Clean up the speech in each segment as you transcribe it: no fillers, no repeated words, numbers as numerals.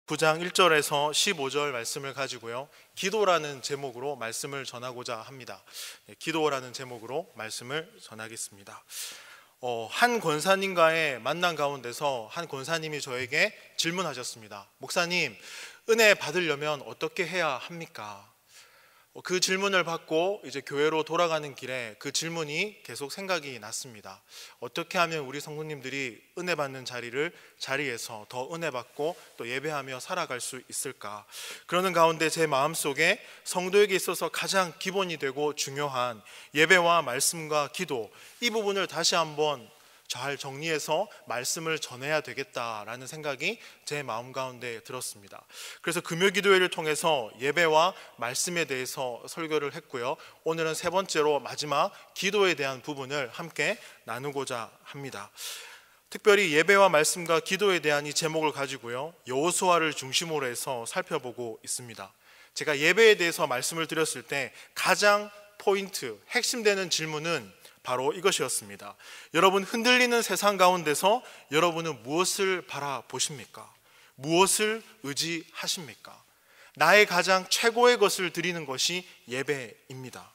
9장 1절에서 15절 말씀을 가지고요, 기도라는 제목으로 말씀을 전하고자 합니다. 기도라는 제목으로 말씀을 전하겠습니다. 한 권사님과의 만남 가운데서 한 권사님이 저에게 질문하셨습니다. 목사님, 은혜 받으려면 어떻게 해야 합니까? 그 질문을 받고 이제 교회로 돌아가는 길에 그 질문이 계속 생각이 났습니다. 어떻게 하면 우리 성도님들이 은혜 받는 자리에서 더 은혜 받고 또 예배하며 살아갈 수 있을까? 그러는 가운데 제 마음속에 성도에게 있어서 가장 기본이 되고 중요한 예배와 말씀과 기도, 이 부분을 다시 한번 잘 정리해서 말씀을 전해야 되겠다라는 생각이 제 마음 가운데 들었습니다. 그래서 금요기도회를 통해서 예배와 말씀에 대해서 설교를 했고요, 오늘은 세 번째로 마지막 기도에 대한 부분을 함께 나누고자 합니다. 특별히 예배와 말씀과 기도에 대한 이 제목을 가지고요, 여호수아를 중심으로 해서 살펴보고 있습니다. 제가 예배에 대해서 말씀을 드렸을 때 가장 포인트, 핵심되는 질문은 바로 이것이었습니다. 여러분, 흔들리는 세상 가운데서 여러분은 무엇을 바라보십니까? 무엇을 의지하십니까? 나의 가장 최고의 것을 드리는 것이 예배입니다.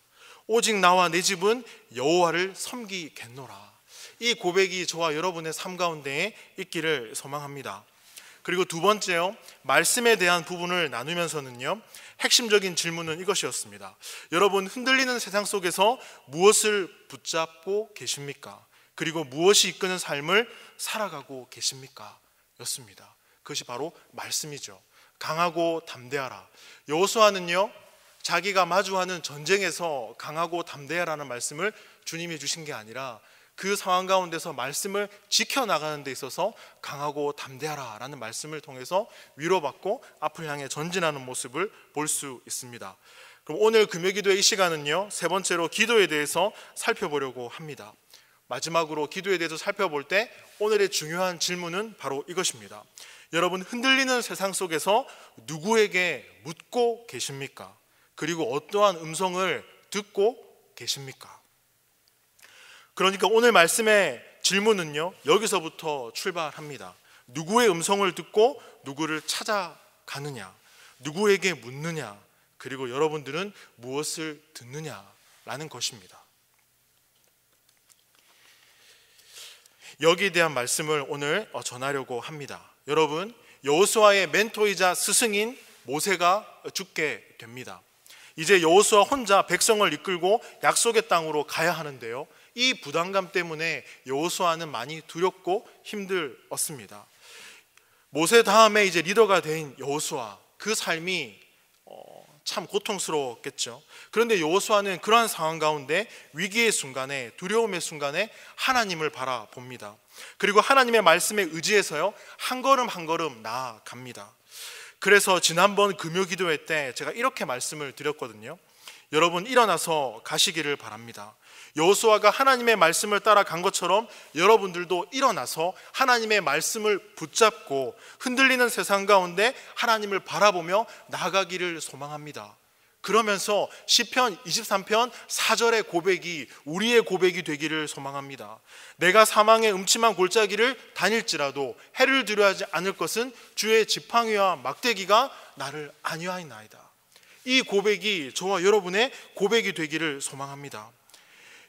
오직 나와 내 집은 여호와를 섬기겠노라. 이 고백이 저와 여러분의 삶 가운데에 있기를 소망합니다. 그리고 두 번째요, 말씀에 대한 부분을 나누면서는요, 핵심적인 질문은 이것이었습니다. 여러분, 흔들리는 세상 속에서 무엇을 붙잡고 계십니까? 그리고 무엇이 이끄는 삶을 살아가고 계십니까? 였습니다. 그것이 바로 말씀이죠. 강하고 담대하라. 여호수아는요, 자기가 마주하는 전쟁에서 강하고 담대하라는 말씀을 주님이 주신 게 아니라 그 상황 가운데서 말씀을 지켜나가는 데 있어서 강하고 담대하라 라는 말씀을 통해서 위로받고 앞을 향해 전진하는 모습을 볼 수 있습니다. 그럼 오늘 금요기도의 이 시간은요, 세 번째로 기도에 대해서 살펴보려고 합니다. 마지막으로 기도에 대해서 살펴볼 때 오늘의 중요한 질문은 바로 이것입니다. 여러분, 흔들리는 세상 속에서 누구에게 묻고 계십니까? 그리고 어떠한 음성을 듣고 계십니까? 그러니까 오늘 말씀의 질문은요, 여기서부터 출발합니다. 누구의 음성을 듣고 누구를 찾아가느냐, 누구에게 묻느냐, 그리고 여러분들은 무엇을 듣느냐라는 것입니다. 여기에 대한 말씀을 오늘 전하려고 합니다. 여러분, 여호수아의 멘토이자 스승인 모세가 죽게 됩니다. 이제 여호수아 혼자 백성을 이끌고 약속의 땅으로 가야 하는데요, 이 부담감 때문에 여호수아는 많이 두렵고 힘들었습니다. 모세 다음에 이제 리더가 된 여호수아, 그 삶이 참 고통스러웠겠죠. 그런데 여호수아는 그러한 상황 가운데 위기의 순간에, 두려움의 순간에 하나님을 바라봅니다. 그리고 하나님의 말씀에 의지해서요, 한 걸음 한 걸음 나아갑니다. 그래서 지난번 금요기도회 때 제가 이렇게 말씀을 드렸거든요. 여러분, 일어나서 가시기를 바랍니다. 여호수아가 하나님의 말씀을 따라간 것처럼 여러분들도 일어나서 하나님의 말씀을 붙잡고 흔들리는 세상 가운데 하나님을 바라보며 나아가기를 소망합니다. 그러면서 시편 23편 4절의 고백이 우리의 고백이 되기를 소망합니다. 내가 사망의 음침한 골짜기를 다닐지라도 해를 두려워하지 않을 것은 주의 지팡이와 막대기가 나를 안위하나이다. 이 고백이 저와 여러분의 고백이 되기를 소망합니다.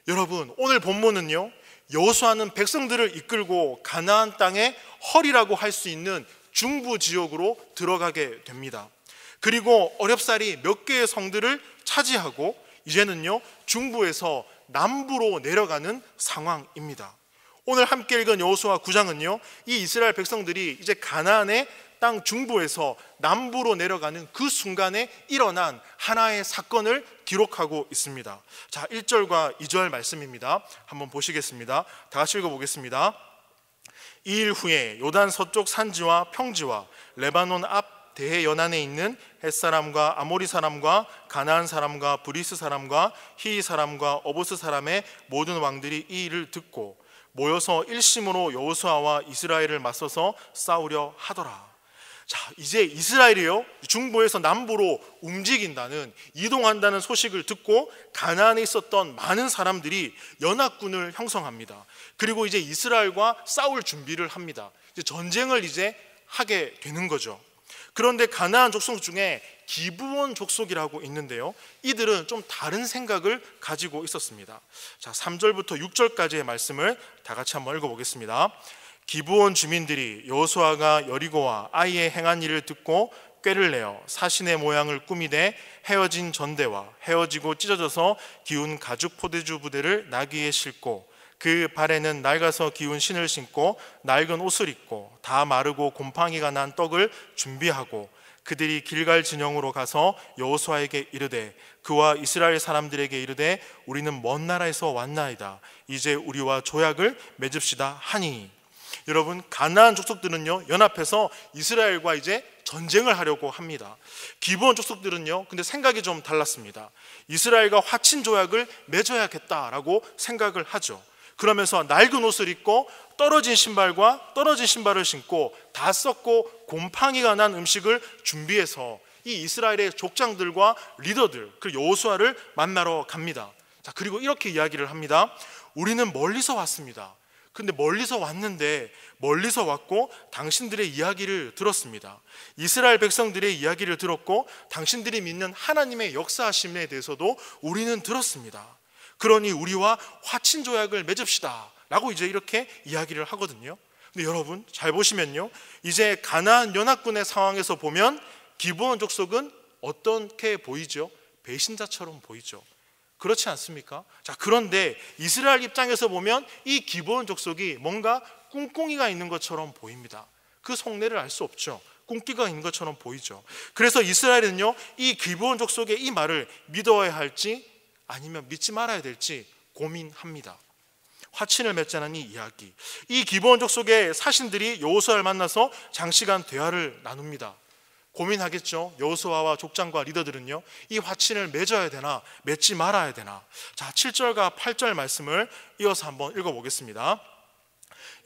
여러분, 오늘 본문은요, 여호수아는 백성들을 이끌고 가나안 땅의 헐이라고 할 수 있는 중부 지역으로 들어가게 됩니다. 그리고 어렵사리 몇 개의 성들을 차지하고 이제는요, 중부에서 남부로 내려가는 상황입니다. 오늘 함께 읽은 여호수아 9장은요, 이 이스라엘 백성들이 이제 가나안의 땅 중부에서 남부로 내려가는 그 순간에 일어난 하나의 사건을 기록하고 있습니다. 자, 1절과 2절 말씀입니다. 한번 보시겠습니다. 다 같이 읽어보겠습니다. 이 일 후에 요단 서쪽 산지와 평지와 레바논 앞 대해 연안에 있는 헷사람과 아모리 사람과 가나안 사람과 브리스 사람과 히위 사람과 어보스 사람의 모든 왕들이 이 일을 듣고 모여서 일심으로 여호수아와 이스라엘을 맞서서 싸우려 하더라. 자, 이제 이스라엘이요, 중부에서 남부로 움직인다는, 이동한다는 소식을 듣고 가나안에 있었던 많은 사람들이 연합군을 형성합니다. 그리고 이제 이스라엘과 싸울 준비를 합니다. 이제 전쟁을 이제 하게 되는 거죠. 그런데 가나안 족속 중에 기브온 족속이라고 있는데요, 이들은 좀 다른 생각을 가지고 있었습니다. 자, 3절부터 6절까지의 말씀을 다 같이 한번 읽어보겠습니다. 기브온 주민들이 여호수아가 여리고와 아이의 행한 일을 듣고 꾀를 내어 사신의 모양을 꾸미되 헤어진 전대와 헤어지고 찢어져서 기운 가죽 포대주 부대를 나귀에 싣고 그 발에는 낡아서 기운 신을 신고 낡은 옷을 입고 다 마르고 곰팡이가 난 떡을 준비하고 그들이 길갈 진영으로 가서 여호수아에게 이르되 그와 이스라엘 사람들에게 이르되 우리는 먼 나라에서 왔나이다. 이제 우리와 조약을 맺읍시다 하니. 여러분, 가나안 족속들은요 연합해서 이스라엘과 이제 전쟁을 하려고 합니다. 기브온 족속들은요 근데 생각이 좀 달랐습니다. 이스라엘과 화친 조약을 맺어야겠다라고 생각을 하죠. 그러면서 낡은 옷을 입고 떨어진 신발을 신고 다 썩고 곰팡이가 난 음식을 준비해서 이 이스라엘의 족장들과 리더들, 그 여호수아를 만나러 갑니다. 자, 그리고 이렇게 이야기를 합니다. 우리는 멀리서 왔습니다. 근데 멀리서 왔고 당신들의 이야기를 들었습니다. 이스라엘 백성들의 이야기를 들었고 당신들이 믿는 하나님의 역사하심에 대해서도 우리는 들었습니다. 그러니 우리와 화친 조약을 맺읍시다 라고 이제 이렇게 이야기를 하거든요. 근데 여러분 잘 보시면요, 이제 가나안 연합군의 상황에서 보면 기브온 족속은 어떻게 보이죠? 배신자처럼 보이죠. 그렇지 않습니까? 자, 그런데 이스라엘 입장에서 보면 이 기브온 족속이 뭔가 꿍꿍이가 있는 것처럼 보입니다. 그 속내를 알 수 없죠. 꿍끼가 있는 것처럼 보이죠. 그래서 이스라엘은요 이 기브온 족속의 이 말을 믿어야 할지 아니면 믿지 말아야 될지 고민합니다. 화친을 맺자는 이 이야기, 이 기브온 족속의 사신들이 여호수아를 만나서 장시간 대화를 나눕니다. 고민하겠죠. 여호수아와 족장과 리더들은요 이 화친을 맺어야 되나 맺지 말아야 되나. 자, 7절과 8절 말씀을 이어서 한번 읽어보겠습니다.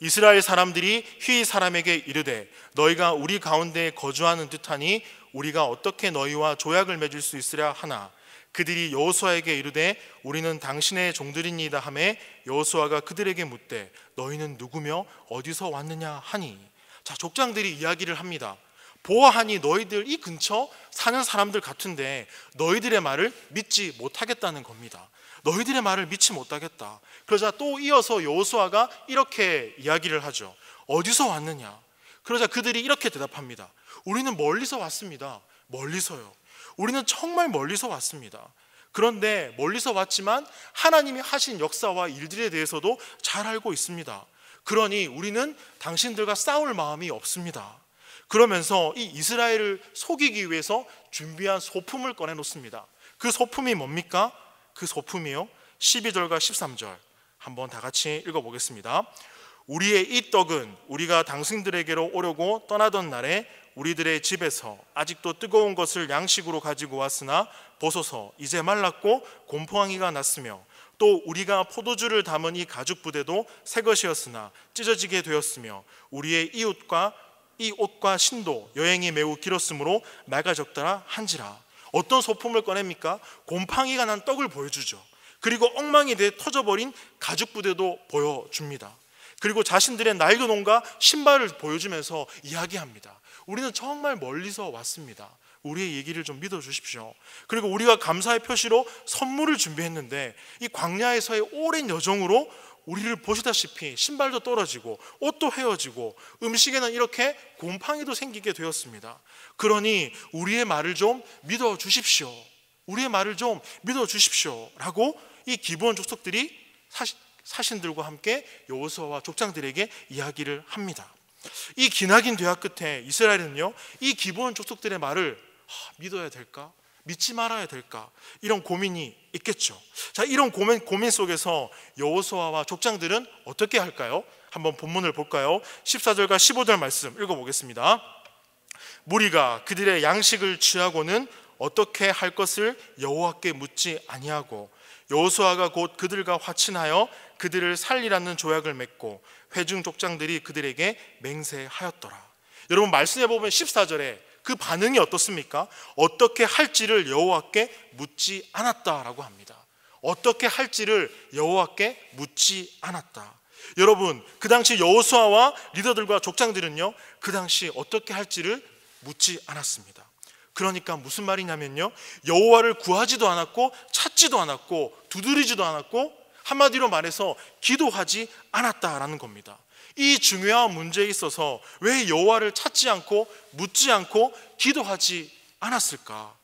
이스라엘 사람들이 휘 사람에게 이르되 너희가 우리 가운데 거주하는 듯하니 우리가 어떻게 너희와 조약을 맺을 수 있으랴 하나. 그들이 여호수아에게 이르되 우리는 당신의 종들이니이다 하매 여호수아가 그들에게 묻되 너희는 누구며 어디서 왔느냐 하니. 자, 족장들이 이야기를 합니다. 보아하니 너희들 이 근처 사는 사람들 같은데 너희들의 말을 믿지 못하겠다는 겁니다. 너희들의 말을 믿지 못하겠다. 그러자 또 이어서 여호수아가 이렇게 이야기를 하죠. 어디서 왔느냐. 그러자 그들이 이렇게 대답합니다. 우리는 멀리서 왔습니다. 멀리서요. 우리는 정말 멀리서 왔습니다. 그런데 멀리서 왔지만 하나님이 하신 역사와 일들에 대해서도 잘 알고 있습니다. 그러니 우리는 당신들과 싸울 마음이 없습니다. 그러면서 이 이스라엘을 속이기 위해서 준비한 소품을 꺼내놓습니다. 그 소품이 뭡니까? 그 소품이요 12절과 13절 한번 다 같이 읽어보겠습니다. 우리의 이 떡은 우리가 당신들에게로 오려고 떠나던 날에 우리들의 집에서 아직도 뜨거운 것을 양식으로 가지고 왔으나 보소서 이제 말랐고 곰팡이가 났으며 또 우리가 포도주를 담은 이 가죽 부대도 새 것이었으나 찢어지게 되었으며 우리의 이 옷과 신도 여행이 매우 길었으므로 낡아졌더라 한지라. 어떤 소품을 꺼냅니까? 곰팡이가 난 떡을 보여주죠. 그리고 엉망이 돼 터져버린 가죽 부대도 보여줍니다. 그리고 자신들의 낡은 옷과 신발을 보여주면서 이야기합니다. 우리는 정말 멀리서 왔습니다. 우리의 얘기를 좀 믿어주십시오. 그리고 우리가 감사의 표시로 선물을 준비했는데 이 광야에서의 오랜 여정으로 우리를 보시다시피 신발도 떨어지고 옷도 헤어지고 음식에는 이렇게 곰팡이도 생기게 되었습니다. 그러니 우리의 말을 좀 믿어주십시오. 우리의 말을 좀 믿어주십시오 라고 이 기브온 족속들이 사신들과 함께 여호수아와 족장들에게 이야기를 합니다. 이 기나긴 대화 끝에 이스라엘은요 이 기브온 족속들의 말을 믿어야 될까? 믿지 말아야 될까? 이런 고민이 있겠죠. 자, 이런 고민 속에서 여호수아와 족장들은 어떻게 할까요? 한번 본문을 볼까요? 14절과 15절 말씀 읽어보겠습니다. 무리가 그들의 양식을 취하고는 어떻게 할 것을 여호와께 묻지 아니하고 여호수아가 곧 그들과 화친하여 그들을 살리라는 조약을 맺고 회중 족장들이 그들에게 맹세하였더라. 여러분 말씀해 보면 14절에 그 반응이 어떻습니까? 어떻게 할지를 여호와께 묻지 않았다라고 합니다. 어떻게 할지를 여호와께 묻지 않았다. 여러분 그 당시 여호수아와 리더들과 족장들은요 그 당시 어떻게 할지를 묻지 않았습니다. 그러니까 무슨 말이냐면요, 여호와를 구하지도 않았고 찾지도 않았고 두드리지도 않았고 한마디로 말해서 기도하지 않았다라는 겁니다. 이 중요한 문제에 있어서 왜 여호와를 찾지 않고 묻지 않고 기도하지 않았을까?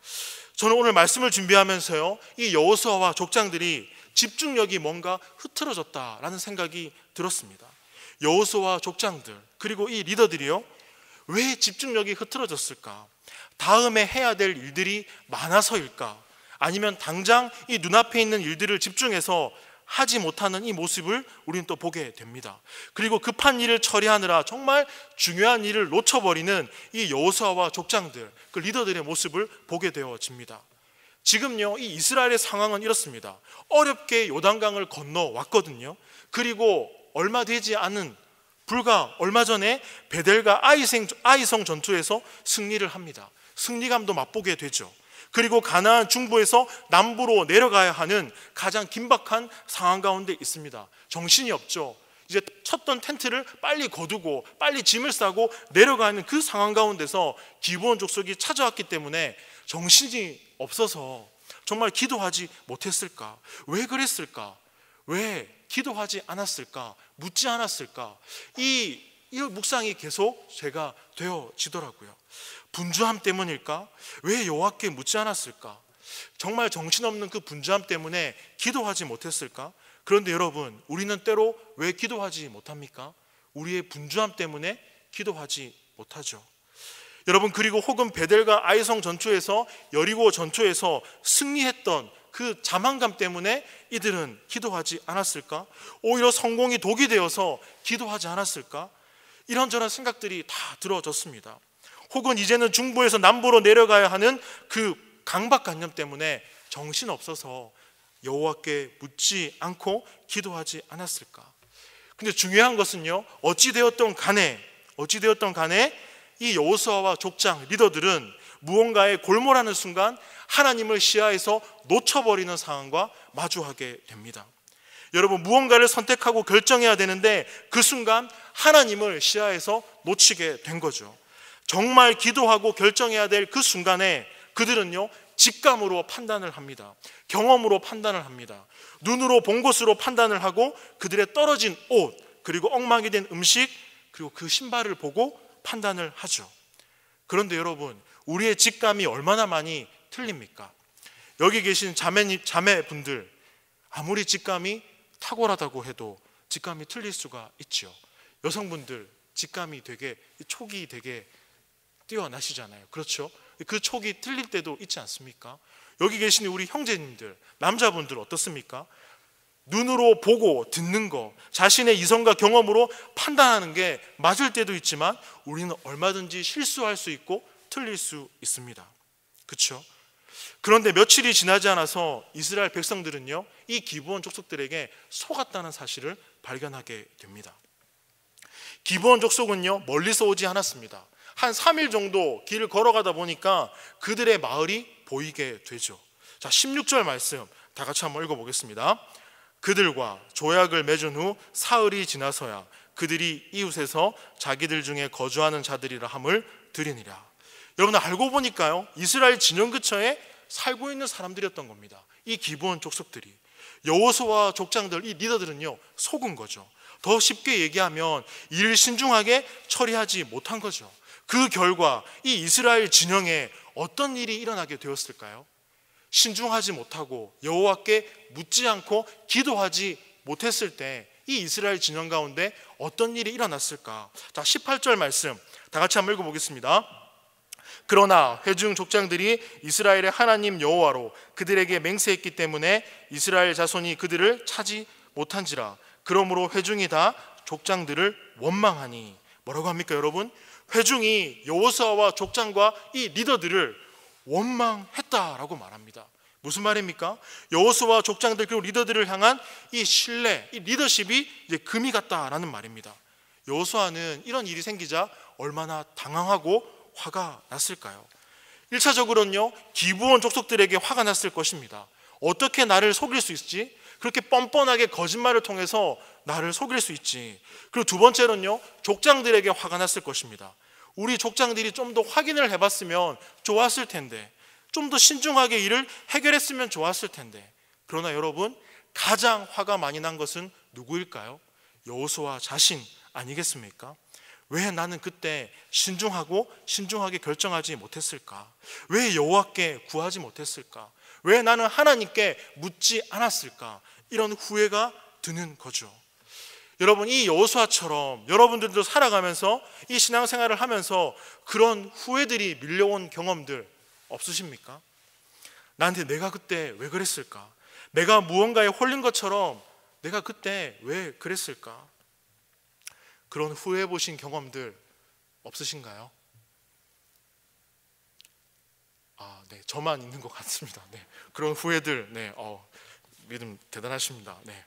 저는 오늘 말씀을 준비하면서요, 이 여호수아와 족장들이 집중력이 뭔가 흐트러졌다라는 생각이 들었습니다. 여호수아와 족장들 그리고 이 리더들이요, 왜 집중력이 흐트러졌을까? 다음에 해야 될 일들이 많아서일까? 아니면 당장 이 눈앞에 있는 일들을 집중해서 하지 못하는 이 모습을 우리는 또 보게 됩니다. 그리고 급한 일을 처리하느라 정말 중요한 일을 놓쳐버리는 이 여호수아와 족장들, 그 리더들의 모습을 보게 되어집니다. 지금요, 이 이스라엘의 상황은 이렇습니다. 어렵게 요단강을 건너왔거든요. 그리고 얼마 되지 않은, 불과 얼마 전에 베델과 아이성 전투에서 승리를 합니다. 승리감도 맛보게 되죠. 그리고 가나안 중부에서 남부로 내려가야 하는 가장 긴박한 상황 가운데 있습니다. 정신이 없죠. 이제 쳤던 텐트를 빨리 거두고 빨리 짐을 싸고 내려가는 그 상황 가운데서 기브온 족속이 찾아왔기 때문에 정신이 없어서 정말 기도하지 못했을까? 왜 그랬을까? 왜 기도하지 않았을까? 묻지 않았을까? 이 묵상이 계속 제가 되어지더라고요. 분주함 때문일까? 왜 여호와께 묻지 않았을까? 정말 정신없는 그 분주함 때문에 기도하지 못했을까? 그런데 여러분, 우리는 때로 왜 기도하지 못합니까? 우리의 분주함 때문에 기도하지 못하죠. 여러분, 그리고 혹은 베델과 아이성 전투에서, 여리고 전투에서 승리했던 그 자만감 때문에 이들은 기도하지 않았을까? 오히려 성공이 독이 되어서 기도하지 않았을까? 이런저런 생각들이 다 들어졌습니다. 혹은 이제는 중부에서 남부로 내려가야 하는 그 강박관념 때문에 정신없어서 여호와께 묻지 않고 기도하지 않았을까? 근데 중요한 것은요, 어찌되었던 간에 이 여호수아와 족장, 리더들은 무언가에 골몰하는 순간 하나님을 시야에서 놓쳐버리는 상황과 마주하게 됩니다. 여러분, 무언가를 선택하고 결정해야 되는데 그 순간 하나님을 시야에서 놓치게 된 거죠. 정말 기도하고 결정해야 될 그 순간에 그들은요, 직감으로 판단을 합니다. 경험으로 판단을 합니다. 눈으로 본 것으로 판단을 하고 그들의 떨어진 옷, 그리고 엉망이 된 음식, 그리고 그 신발을 보고 판단을 하죠. 그런데 여러분, 우리의 직감이 얼마나 많이 틀립니까? 여기 계신 자매분들, 아무리 직감이 탁월하다고 해도 직감이 틀릴 수가 있죠. 여성분들 직감이 촉이 되게 뛰어나시잖아요. 그렇죠? 그 촉이 틀릴 때도 있지 않습니까? 여기 계신 우리 형제님들, 남자분들 어떻습니까? 눈으로 보고 듣는 거, 자신의 이성과 경험으로 판단하는 게 맞을 때도 있지만 우리는 얼마든지 실수할 수 있고 틀릴 수 있습니다. 그렇죠? 그런데 며칠이 지나지 않아서 이스라엘 백성들은요, 이 기브온 족속들에게 속았다는 사실을 발견하게 됩니다. 기브온 족속은요, 멀리서 오지 않았습니다. 한 3일 정도 길을 걸어가다 보니까 그들의 마을이 보이게 되죠. 자, 16절 말씀 다 같이 한번 읽어보겠습니다. 그들과 조약을 맺은 후 사흘이 지나서야 그들이 이웃에서 자기들 중에 거주하는 자들이라 함을 들으니라. 여러분, 알고 보니까요, 이스라엘 진영 근처에 살고 있는 사람들이었던 겁니다. 이 기브온 족속들이. 여호수아와 족장들, 이 리더들은요, 속은 거죠. 더 쉽게 얘기하면 일을 신중하게 처리하지 못한 거죠. 그 결과 이 이스라엘 진영에 어떤 일이 일어나게 되었을까요? 신중하지 못하고 여호와께 묻지 않고 기도하지 못했을 때 이 이스라엘 진영 가운데 어떤 일이 일어났을까? 자, 18절 말씀 다 같이 한번 읽어보겠습니다. 그러나 회중 족장들이 이스라엘의 하나님 여호와로 그들에게 맹세했기 때문에 이스라엘 자손이 그들을 찾지 못한지라. 그러므로 회중이 다 족장들을 원망하니. 뭐라고 합니까, 여러분? 회중이 여호수아와 족장과 이 리더들을 원망했다라고 말합니다. 무슨 말입니까? 여호수아와 족장들 그리고 리더들을 향한 이 신뢰, 이 리더십이 이제 금이 갔다라는 말입니다. 여호수아는 이런 일이 생기자 얼마나 당황하고 화가 났을까요? 1차적으로는요, 기브온 족속들에게 화가 났을 것입니다. 어떻게 나를 속일 수 있지? 그렇게 뻔뻔하게 거짓말을 통해서 나를 속일 수 있지. 그리고 두 번째로는요, 족장들에게 화가 났을 것입니다. 우리 족장들이 좀 더 확인을 해봤으면 좋았을 텐데, 좀 더 신중하게 일을 해결했으면 좋았을 텐데. 그러나 여러분, 가장 화가 많이 난 것은 누구일까요? 여호수아 자신 아니겠습니까? 왜 나는 그때 신중하게 결정하지 못했을까? 왜 여호와께 구하지 못했을까? 왜 나는 하나님께 묻지 않았을까? 이런 후회가 드는 거죠. 여러분, 이 여호수아처럼 여러분들도 살아가면서 이 신앙생활을 하면서 그런 후회들이 밀려온 경험들 없으십니까? 나한테 내가 그때 왜 그랬을까? 내가 무언가에 홀린 것처럼 내가 그때 왜 그랬을까? 그런 후회해 보신 경험들 없으신가요? 네, 저만 있는 것 같습니다. 네, 그런 후회들, 믿음 대단하십니다. 네.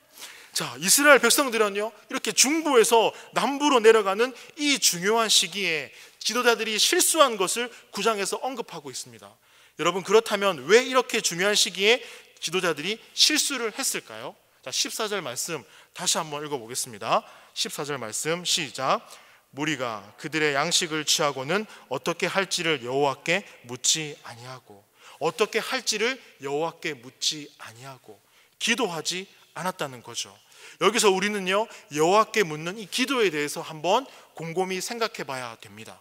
자, 이스라엘 백성들은요, 이렇게 중부에서 남부로 내려가는 이 중요한 시기에 지도자들이 실수한 것을 9장에서 언급하고 있습니다. 여러분, 그렇다면 왜 이렇게 중요한 시기에 지도자들이 실수를 했을까요? 자, 14절 말씀 다시 한번 읽어보겠습니다. 14절 말씀 시작. 무리가 그들의 양식을 취하고는 어떻게 할지를 여호와께 묻지 아니하고, 어떻게 할지를 여호와께 묻지 아니하고 기도하지 않았다는 거죠. 여기서 우리는요, 여호와께 묻는 이 기도에 대해서 한번 곰곰이 생각해 봐야 됩니다.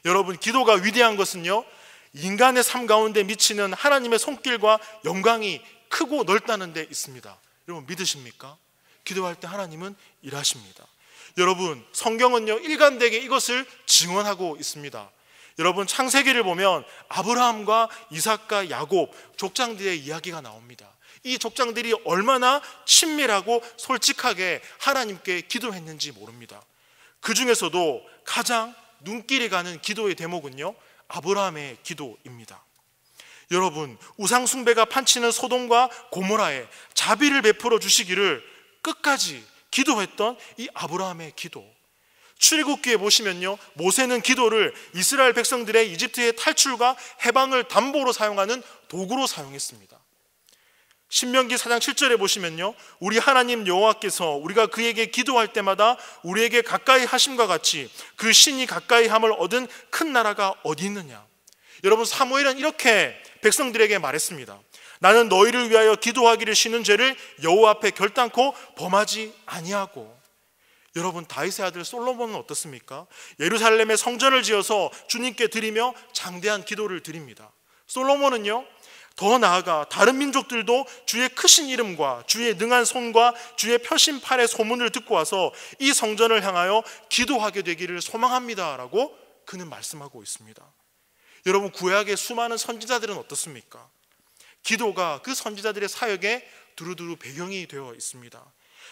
여러분, 기도가 위대한 것은요, 인간의 삶 가운데 미치는 하나님의 손길과 영광이 크고 넓다는 데 있습니다. 여러분, 믿으십니까? 기도할 때 하나님은 일하십니다. 여러분, 성경은요, 일관되게 이것을 증언하고 있습니다. 여러분, 창세기를 보면 아브라함과 이삭과 야곱 족장들의 이야기가 나옵니다. 이 족장들이 얼마나 친밀하고 솔직하게 하나님께 기도했는지 모릅니다. 그 중에서도 가장 눈길이 가는 기도의 대목은요, 아브라함의 기도입니다. 여러분, 우상 숭배가 판치는 소돔과 고모라에 자비를 베풀어 주시기를 끝까지 기도했던 이 아브라함의 기도. 출애굽기에 보시면요, 모세는 기도를 이스라엘 백성들의 이집트의 탈출과 해방을 담보로 사용하는 도구로 사용했습니다. 신명기 4장 7절에 보시면요, 우리 하나님 여호와께서 우리가 그에게 기도할 때마다 우리에게 가까이 하심과 같이 그 신이 가까이 함을 얻은 큰 나라가 어디 있느냐. 여러분, 사무엘은 이렇게 백성들에게 말했습니다. 나는 너희를 위하여 기도하기를 쉬는 죄를 여호와 앞에 결단코 범하지 아니하고. 여러분, 다윗의 아들 솔로몬은 어떻습니까? 예루살렘에 성전을 지어서 주님께 드리며 장대한 기도를 드립니다. 솔로몬은요, 더 나아가 다른 민족들도 주의 크신 이름과 주의 능한 손과 주의 펴신 팔의 소문을 듣고 와서 이 성전을 향하여 기도하게 되기를 소망합니다 라고 그는 말씀하고 있습니다. 여러분, 구약의 수많은 선지자들은 어떻습니까? 기도가 그 선지자들의 사역에 두루두루 배경이 되어 있습니다.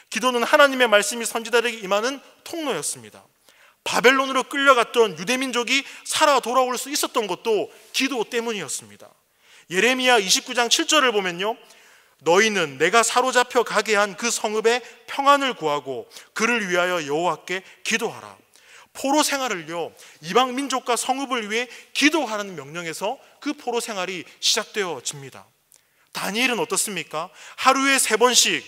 기도는 하나님의 말씀이 선지자들에게 임하는 통로였습니다. 바벨론으로 끌려갔던 유대민족이 살아 돌아올 수 있었던 것도 기도 때문이었습니다. 예레미야 29장 7절을 보면요, 너희는 내가 사로잡혀 가게 한 그 성읍의 평안을 구하고 그를 위하여 여호와께 기도하라. 포로 생활을요, 이방 민족과 성읍을 위해 기도하라는 명령에서 그 포로 생활이 시작되어집니다. 다니엘은 어떻습니까? 하루에 3번씩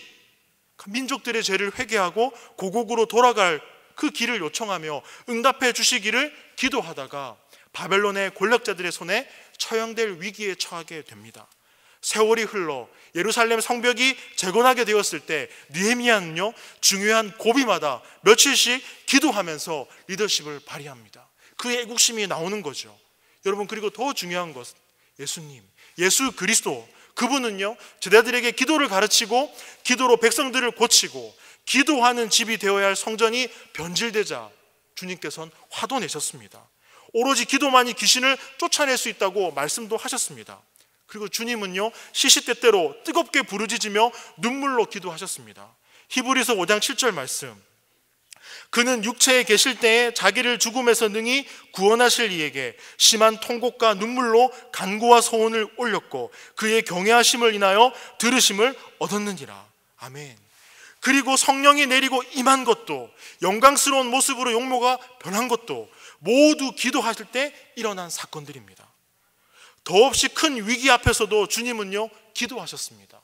민족들의 죄를 회개하고 고국으로 돌아갈 그 길을 요청하며 응답해 주시기를 기도하다가 바벨론의 권력자들의 손에 처형될 위기에 처하게 됩니다. 세월이 흘러 예루살렘 성벽이 재건하게 되었을 때 느헤미야는요, 중요한 고비마다 며칠씩 기도하면서 리더십을 발휘합니다. 그의 애국심이 나오는 거죠. 여러분, 그리고 더 중요한 것은 예수님, 예수 그리스도, 그분은요, 제자들에게 기도를 가르치고 기도로 백성들을 고치고 기도하는 집이 되어야 할 성전이 변질되자 주님께서는 화도 내셨습니다. 오로지 기도만이 귀신을 쫓아낼 수 있다고 말씀도 하셨습니다. 그리고 주님은요, 시시때때로 뜨겁게 부르짖으며 눈물로 기도하셨습니다. 히브리서 5장 7절 말씀, 그는 육체에 계실 때에 자기를 죽음에서 능히 구원하실 이에게 심한 통곡과 눈물로 간구와 소원을 올렸고 그의 경외하심을 인하여 들으심을 얻었느니라. 아멘. 그리고 성령이 내리고 임한 것도, 영광스러운 모습으로 용모가 변한 것도 모두 기도하실 때 일어난 사건들입니다. 더없이 큰 위기 앞에서도 주님은요, 기도하셨습니다.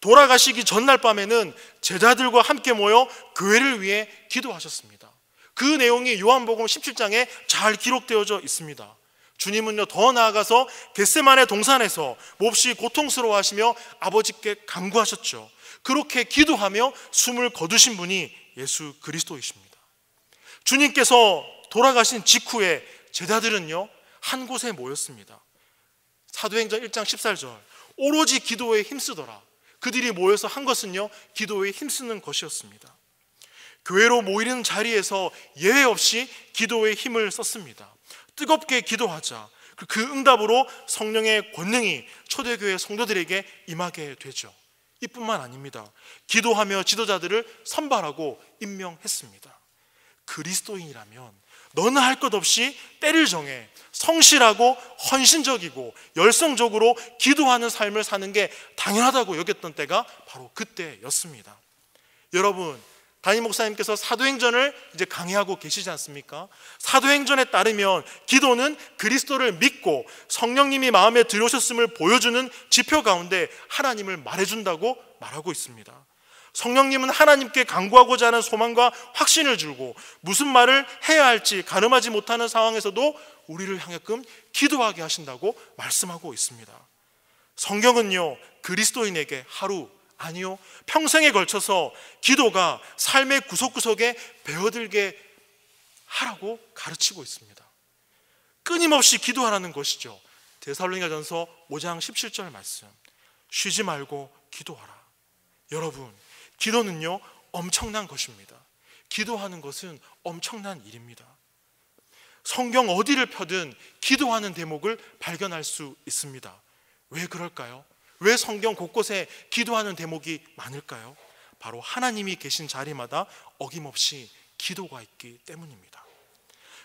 돌아가시기 전날 밤에는 제자들과 함께 모여 교회를 위해 기도하셨습니다. 그 내용이 요한복음 17장에 잘 기록되어져 있습니다. 주님은요, 더 나아가서 겟세마네 동산에서 몹시 고통스러워하시며 아버지께 간구하셨죠. 그렇게 기도하며 숨을 거두신 분이 예수 그리스도이십니다. 주님께서 돌아가신 직후에 제자들은요, 한 곳에 모였습니다. 사도행전 1장 14절, 오로지 기도에 힘쓰더라. 그들이 모여서 한 것은요, 기도에 힘쓰는 것이었습니다. 교회로 모이는 자리에서 예외 없이 기도에 힘을 썼습니다. 뜨겁게 기도하자. 그 응답으로 성령의 권능이 초대교회 성도들에게 임하게 되죠. 이뿐만 아닙니다. 기도하며 지도자들을 선발하고 임명했습니다. 그리스도인이라면 너는 할 것 없이 때를 정해 성실하고 헌신적이고 열성적으로 기도하는 삶을 사는 게 당연하다고 여겼던 때가 바로 그때였습니다. 여러분, 담임 목사님께서 사도행전을 이제 강의하고 계시지 않습니까? 사도행전에 따르면 기도는 그리스도를 믿고 성령님이 마음에 들어오셨음을 보여주는 지표 가운데 하나님을 말해준다고 말하고 있습니다. 성령님은 하나님께 간구하고자 하는 소망과 확신을 주고 무슨 말을 해야 할지 가늠하지 못하는 상황에서도 우리를 향하여 기도하게 하신다고 말씀하고 있습니다. 성경은요, 그리스도인에게 하루, 아니요, 평생에 걸쳐서 기도가 삶의 구석구석에 배어들게 하라고 가르치고 있습니다. 끊임없이 기도하라는 것이죠. 데살로니가전서 5장 17절 말씀, 쉬지 말고 기도하라. 여러분, 기도는요, 엄청난 것입니다. 기도하는 것은 엄청난 일입니다. 성경 어디를 펴든 기도하는 대목을 발견할 수 있습니다. 왜 그럴까요? 왜 성경 곳곳에 기도하는 대목이 많을까요? 바로 하나님이 계신 자리마다 어김없이 기도가 있기 때문입니다.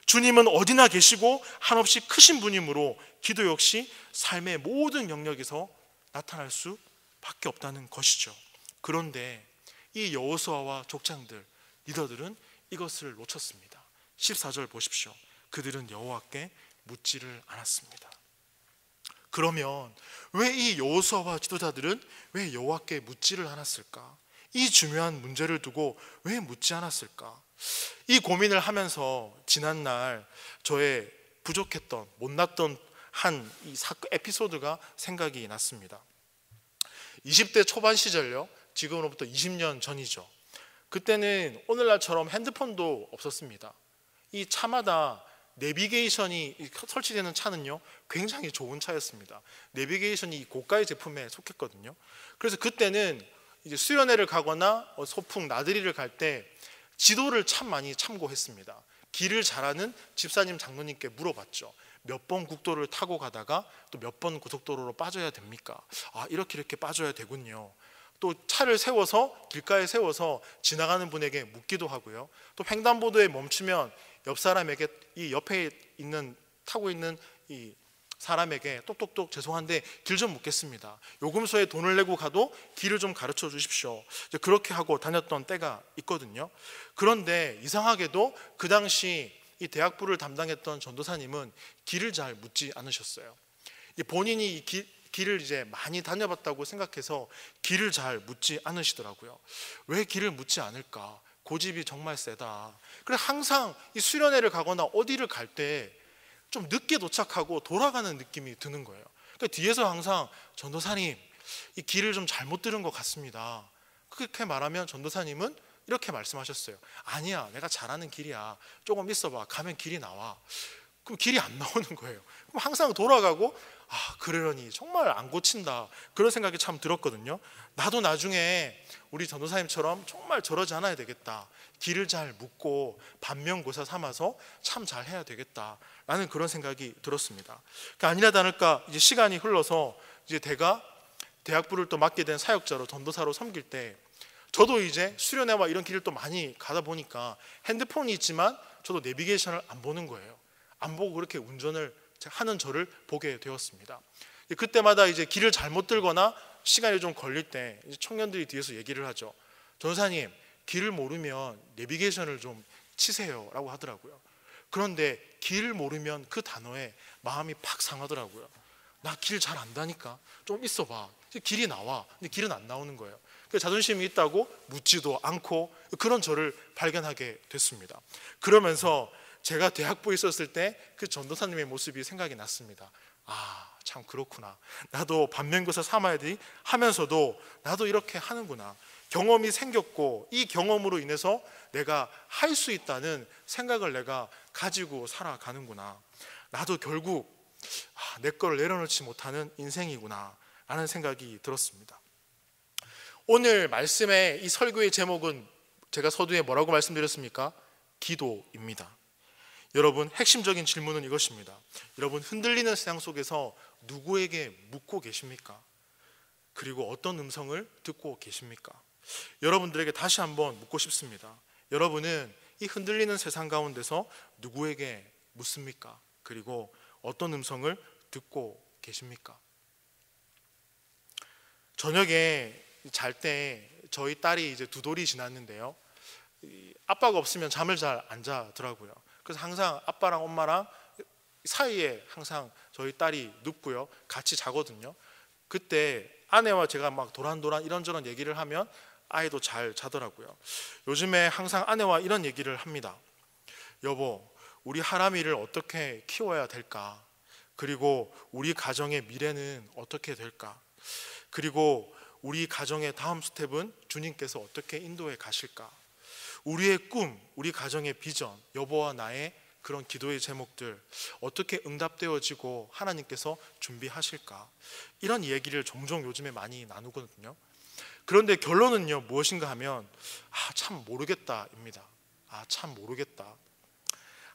주님은 어디나 계시고 한없이 크신 분이므로 기도 역시 삶의 모든 영역에서 나타날 수밖에 없다는 것이죠. 그런데 이 여호수아와 족장들, 리더들은 이것을 놓쳤습니다. 14절 보십시오. 그들은 여호와께 묻지를 않았습니다. 그러면 왜 이 여호수아와 지도자들은 왜 여호와께 묻지를 않았을까? 이 중요한 문제를 두고 왜 묻지 않았을까? 이 고민을 하면서 지난날 저의 부족했던, 못났던 한 이 에피소드가 생각이 났습니다. 20대 초반 시절요, 지금으로부터 20년 전이죠. 그때는 오늘날처럼 핸드폰도 없었습니다. 이 차마다 내비게이션이 설치되는 차는요, 굉장히 좋은 차였습니다. 내비게이션이 고가의 제품에 속했거든요. 그래서 그때는 이제 수련회를 가거나 소풍, 나들이를 갈 때 지도를 참 많이 참고했습니다. 길을 잘 아는 집사님, 장로님께 물어봤죠. 몇 번 국도를 타고 가다가 또 몇 번 고속도로로 빠져야 됩니까? 아, 이렇게 빠져야 되군요. 또 차를 세워서 길가에 세워서 지나가는 분에게 묻기도 하고요. 또 횡단보도에 멈추면 옆 사람에게, 이 옆에 있는 타고 있는 이 사람에게 똑똑똑 죄송한데 길 좀 묻겠습니다. 요금소에 돈을 내고 가도 길을 좀 가르쳐 주십시오. 이제 그렇게 하고 다녔던 때가 있거든요. 그런데 이상하게도 그 당시 이 대학부를 담당했던 전도사님은 길을 잘 묻지 않으셨어요. 본인이 이 길을 이제 많이 다녀봤다고 생각해서 길을 잘 묻지 않으시더라고요. 왜 길을 묻지 않을까? 고집이 정말 세다. 그래서 항상 이 수련회를 가거나 어디를 갈 때 좀 늦게 도착하고 돌아가는 느낌이 드는 거예요. 그러니까 뒤에서 항상 전도사님, 이 길을 좀 잘못 들은 것 같습니다. 그렇게 말하면 전도사님은 이렇게 말씀하셨어요. 아니야, 내가 잘 아는 길이야. 조금 있어봐. 가면 길이 나와. 그럼 길이 안 나오는 거예요. 그럼 항상 돌아가고, 아, 그러려니 정말 안 고친다, 그런 생각이 참 들었거든요. 나도 나중에 우리 전도사님처럼 정말 저러지 않아야 되겠다. 길을 잘 묻고 반면교사 삼아서 참 잘해야 되겠다 라는 그런 생각이 들었습니다. 아니나 다를까 이제 시간이 흘러서 이제 대학부를 또 맡게 된 사역자로 전도사로 섬길 때 저도 이제 수련회와 이런 길을 또 많이 가다 보니까 핸드폰이 있지만 저도 내비게이션을 안 보는 거예요. 안 보고 그렇게 운전을 하는 저를 보게 되었습니다. 그때마다 이제 길을 잘못 들거나 시간이 좀 걸릴 때 청년들이 뒤에서 얘기를 하죠. 전도사님, 길을 모르면 내비게이션을 좀 치세요 라고 하더라고요. 그런데 길 모르면 그 단어에 마음이 팍 상하더라고요. 나 길 잘 안다니까. 좀 있어봐. 길이 나와. 근데 길은 안 나오는 거예요. 그래서 자존심이 있다고 묻지도 않고 그런 저를 발견하게 됐습니다. 그러면서 제가 대학부에 있었을 때 그 전도사님의 모습이 생각이 났습니다. 아, 참 그렇구나. 나도 반면교사 삼아야 돼 하면서도 나도 이렇게 하는구나. 경험이 생겼고 이 경험으로 인해서 내가 할 수 있다는 생각을 내가 가지고 살아가는구나. 나도 결국 내 거를 내려놓지 못하는 인생이구나 라는 생각이 들었습니다. 오늘 말씀의 이 설교의 제목은 제가 서두에 뭐라고 말씀드렸습니까? 기도입니다. 여러분, 핵심적인 질문은 이것입니다. 여러분, 흔들리는 세상 속에서 누구에게 묻고 계십니까? 그리고 어떤 음성을 듣고 계십니까? 여러분들에게 다시 한번 묻고 싶습니다. 여러분은 이 흔들리는 세상 가운데서 누구에게 묻습니까? 그리고 어떤 음성을 듣고 계십니까? 저녁에 잘 때 저희 딸이 이제 2돌이 지났는데요, 아빠가 없으면 잠을 잘 안 자더라고요. 그래서 항상 아빠랑 엄마랑 사이에 항상 저희 딸이 눕고요, 같이 자거든요. 그때 아내와 제가 막 도란도란 이런저런 얘기를 하면 아이도 잘 자더라고요. 요즘에 항상 아내와 이런 얘기를 합니다. 여보, 우리 하람이를 어떻게 키워야 될까? 그리고 우리 가정의 미래는 어떻게 될까? 그리고 우리 가정의 다음 스텝은 주님께서 어떻게 인도해 가실까? 우리의 꿈, 우리 가정의 비전, 여보와 나의 그런 기도의 제목들 어떻게 응답되어지고 하나님께서 준비하실까? 이런 얘기를 종종 요즘에 많이 나누거든요. 그런데 결론은요, 무엇인가 하면 참 모르겠다입니다. 참 모르겠다.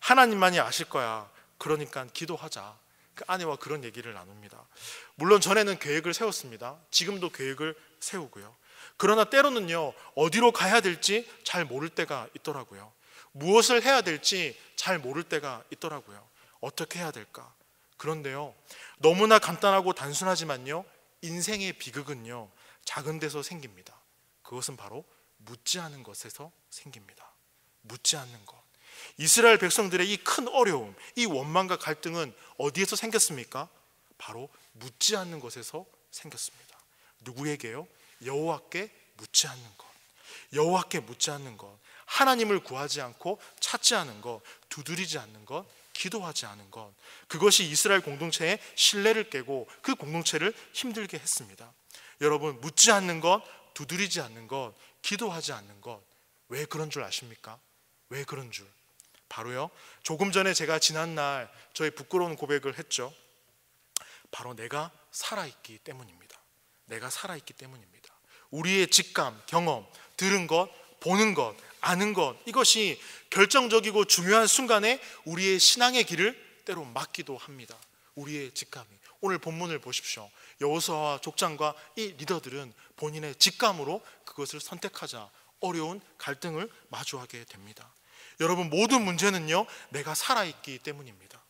하나님만이 아실 거야. 그러니까 기도하자. 그 아내와 그런 얘기를 나눕니다. 물론 전에는 계획을 세웠습니다. 지금도 계획을 세우고요. 그러나 때로는요, 어디로 가야 될지 잘 모를 때가 있더라고요. 무엇을 해야 될지 잘 모를 때가 있더라고요. 어떻게 해야 될까? 그런데요, 너무나 간단하고 단순하지만요, 인생의 비극은요, 작은 데서 생깁니다. 그것은 바로 묻지 않은 것에서 생깁니다. 묻지 않는 것. 이스라엘 백성들의 이 큰 어려움, 이 원망과 갈등은 어디에서 생겼습니까? 바로 묻지 않는 것에서 생겼습니다. 누구에게요? 여호와께 묻지 않는 것. 여호와께 묻지 않는 것. 하나님을 구하지 않고 찾지 않은 것, 두드리지 않는 것, 기도하지 않은 것. 그것이 이스라엘 공동체의 신뢰를 깨고 그 공동체를 힘들게 했습니다. 여러분, 묻지 않는 것, 두드리지 않는 것, 기도하지 않는 것, 왜 그런 줄 아십니까? 왜 그런 줄? 바로요, 조금 전에 제가 지난날 저의 부끄러운 고백을 했죠. 바로 내가 살아있기 때문입니다. 내가 살아있기 때문입니다. 우리의 직감, 경험, 들은 것, 보는 것, 아는 것, 이것이 결정적이고 중요한 순간에 우리의 신앙의 길을 때로 막기도 합니다. 우리의 직감이. 오늘 본문을 보십시오. 여호수아와 족장과 이 리더들은 본인의 직감으로 그것을 선택하자 어려운 갈등을 마주하게 됩니다. 여러분, 모든 문제는요, 내가 살아있기 때문입니다.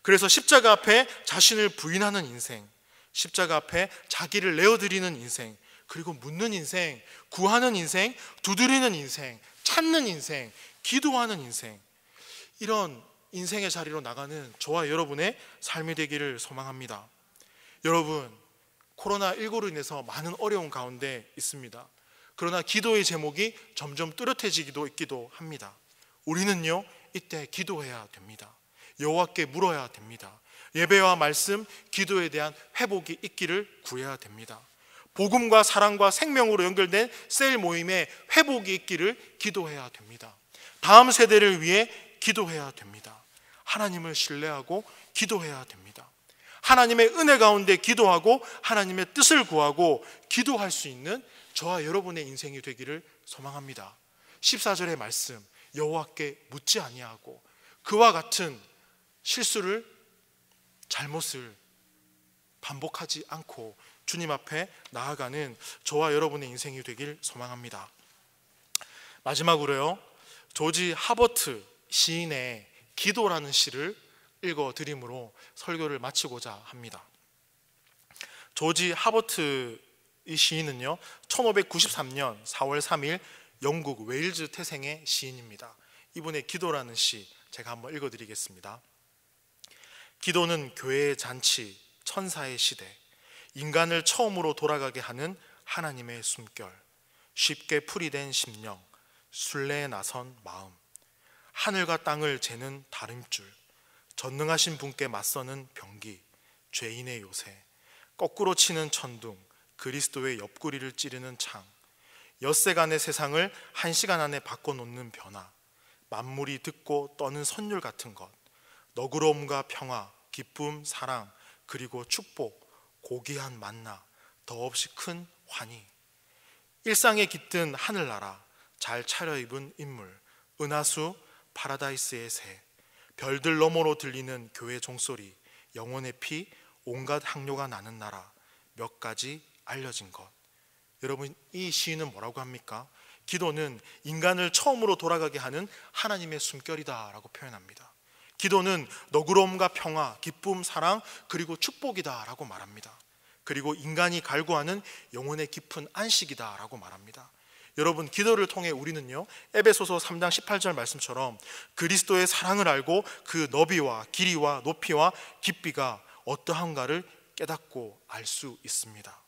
그래서 십자가 앞에 자신을 부인하는 인생, 십자가 앞에 자기를 내어드리는 인생, 그리고 묻는 인생, 구하는 인생, 두드리는 인생, 찾는 인생, 기도하는 인생, 이런 인생의 자리로 나가는 저와 여러분의 삶이 되기를 소망합니다. 여러분, 코로나19로 인해서 많은 어려움 가운데 있습니다. 그러나 기도의 제목이 점점 뚜렷해지기도 있기도 합니다. 우리는요, 이때 기도해야 됩니다. 여호와께 물어야 됩니다. 예배와 말씀, 기도에 대한 회복이 있기를 구해야 됩니다. 복음과 사랑과 생명으로 연결된 셀 모임에 회복이 있기를 기도해야 됩니다. 다음 세대를 위해 기도해야 됩니다. 하나님을 신뢰하고 기도해야 됩니다. 하나님의 은혜 가운데 기도하고 하나님의 뜻을 구하고 기도할 수 있는 저와 여러분의 인생이 되기를 소망합니다. 14절의 말씀, 여호와께 묻지 아니하고 그와 같은 실수를, 잘못을 반복하지 않고 주님 앞에 나아가는 저와 여러분의 인생이 되길 소망합니다. 마지막으로요, 조지 하버트 시인의 기도라는 시를 읽어드림으로 설교를 마치고자 합니다. 조지 하버트 이 시인은요, 1593년 4월 3일 영국 웨일즈 태생의 시인입니다. 이분의 기도라는 시 제가 한번 읽어드리겠습니다. 기도는 교회의 잔치, 천사의 시대, 인간을 처음으로 돌아가게 하는 하나님의 숨결, 쉽게 풀이된 심령, 순례에 나선 마음, 하늘과 땅을 재는 다림줄, 전능하신 분께 맞서는 병기, 죄인의 요새, 거꾸로 치는 천둥, 그리스도의 옆구리를 찌르는 창, 엿새간의 세상을 1시간 안에 바꿔놓는 변화, 만물이 듣고 떠는 선율 같은 것, 너그러움과 평화, 기쁨, 사랑, 그리고 축복, 고귀한 만나, 더없이 큰 환희, 일상에 깃든 하늘나라, 잘 차려입은 인물, 은하수, 파라다이스의 새, 별들 너머로 들리는 교회 종소리, 영혼의 피, 온갖 향료가 나는 나라, 몇 가지 알려진 것. 여러분, 이 시인은 뭐라고 합니까? 기도는 인간을 처음으로 돌아가게 하는 하나님의 숨결이다 라고 표현합니다. 기도는 너그러움과 평화, 기쁨, 사랑, 그리고 축복이다 라고 말합니다. 그리고 인간이 갈구하는 영혼의 깊은 안식이다 라고 말합니다. 여러분, 기도를 통해 우리는요, 에베소서 3장 18절 말씀처럼 그리스도의 사랑을 알고 그 너비와 길이와 높이와 깊이가 어떠한가를 깨닫고 알 수 있습니다.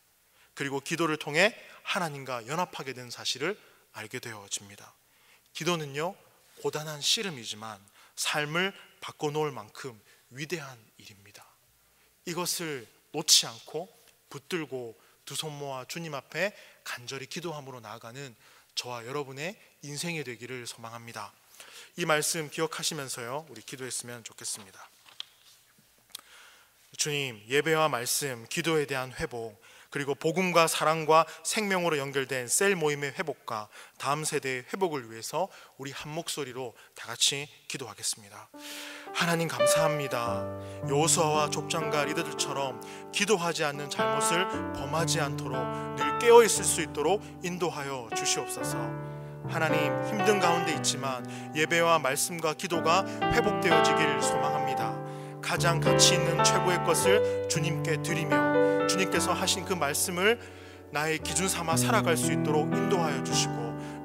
그리고 기도를 통해 하나님과 연합하게 된 사실을 알게 되어집니다. 기도는요, 고단한 씨름이지만 삶을 바꿔놓을 만큼 위대한 일입니다. 이것을 놓지 않고 붙들고 두 손 모아 주님 앞에 간절히 기도함으로 나아가는 저와 여러분의 인생이 되기를 소망합니다. 이 말씀 기억하시면서요, 우리 기도했으면 좋겠습니다. 주님, 예배와 말씀, 기도에 대한 회복, 그리고 복음과 사랑과 생명으로 연결된 셀 모임의 회복과 다음 세대의 회복을 위해서 우리 한 목소리로 다 같이 기도하겠습니다. 하나님 감사합니다. 여호수아와 족장과 리더들처럼 기도하지 않는 잘못을 범하지 않도록 늘 깨어있을 수 있도록 인도하여 주시옵소서. 하나님, 힘든 가운데 있지만 예배와 말씀과 기도가 회복되어지기를 소망합니다. 가장 가치 있는 최고의 것을 주님께 드리며 주님께서 하신 그 말씀을 나의 기준 삼아 살아갈 수 있도록 인도하여 주시고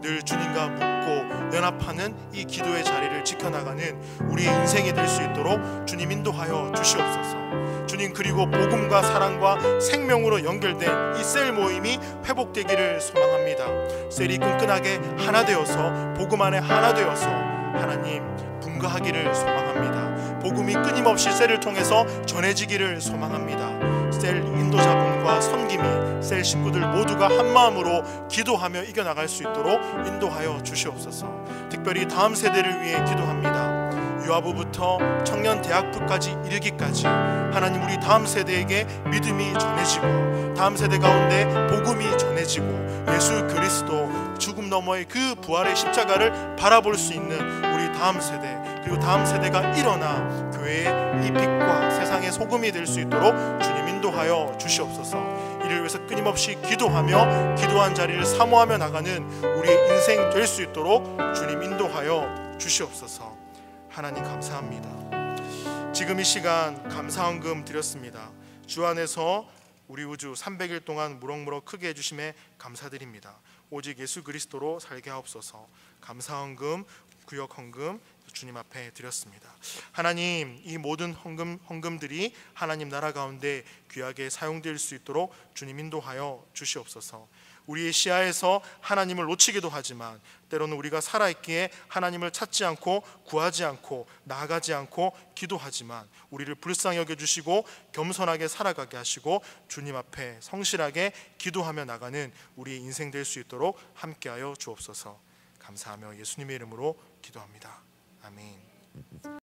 늘 주님과 묻고 연합하는 이 기도의 자리를 지켜나가는 우리의 인생이 될 수 있도록 주님 인도하여 주시옵소서. 주님, 그리고 복음과 사랑과 생명으로 연결된 이 셀 모임이 회복되기를 소망합니다. 셀이 끈끈하게 하나 되어서 복음 안에 하나 되어서 하나님 분가하기를 소망합니다. 복음이 끊임없이 셀을 통해서 전해지기를 소망합니다. 셀 인도자분과 섬김이 셀 식구들 모두가 한마음으로 기도하며 이겨나갈 수 있도록 인도하여 주시옵소서. 특별히 다음 세대를 위해 기도합니다. 유아부부터 청년 대학부까지 이르기까지 하나님, 우리 다음 세대에게 믿음이 전해지고 다음 세대 가운데 복음이 전해지고 예수 그리스도 죽음 너머의 그 부활의 십자가를 바라볼 수 있는 우리 다음 세대, 그리고 다음 세대가 일어나 교회의 이 빛과 세상의 소금이 될 수 있도록 주님 인도하여 주시옵소서. 이를 위해서 끊임없이 기도하며 기도한 자리를 사모하며 나가는 우리의 인생 될 수 있도록 주님 인도하여 주시옵소서. 하나님 감사합니다. 지금 이 시간 감사헌금 드렸습니다. 주 안에서 우리 우주 300일 동안 무럭무럭 크게 해주심에 감사드립니다. 오직 예수 그리스도로 살게 하옵소서. 감사헌금, 구역헌금 주님 앞에 드렸습니다. 하나님, 이 모든 헌금들이 하나님 나라 가운데 귀하게 사용될 수 있도록 주님 인도하여 주시옵소서. 우리의 시야에서 하나님을 놓치기도 하지만 때로는 우리가 살아있기에 하나님을 찾지 않고 구하지 않고 나아가지 않고 기도하지만 우리를 불쌍히 여겨주시고 겸손하게 살아가게 하시고 주님 앞에 성실하게 기도하며 나가는 우리의 인생 될 수 있도록 함께하여 주옵소서. 감사하며 예수님의 이름으로 기도합니다. 아멘.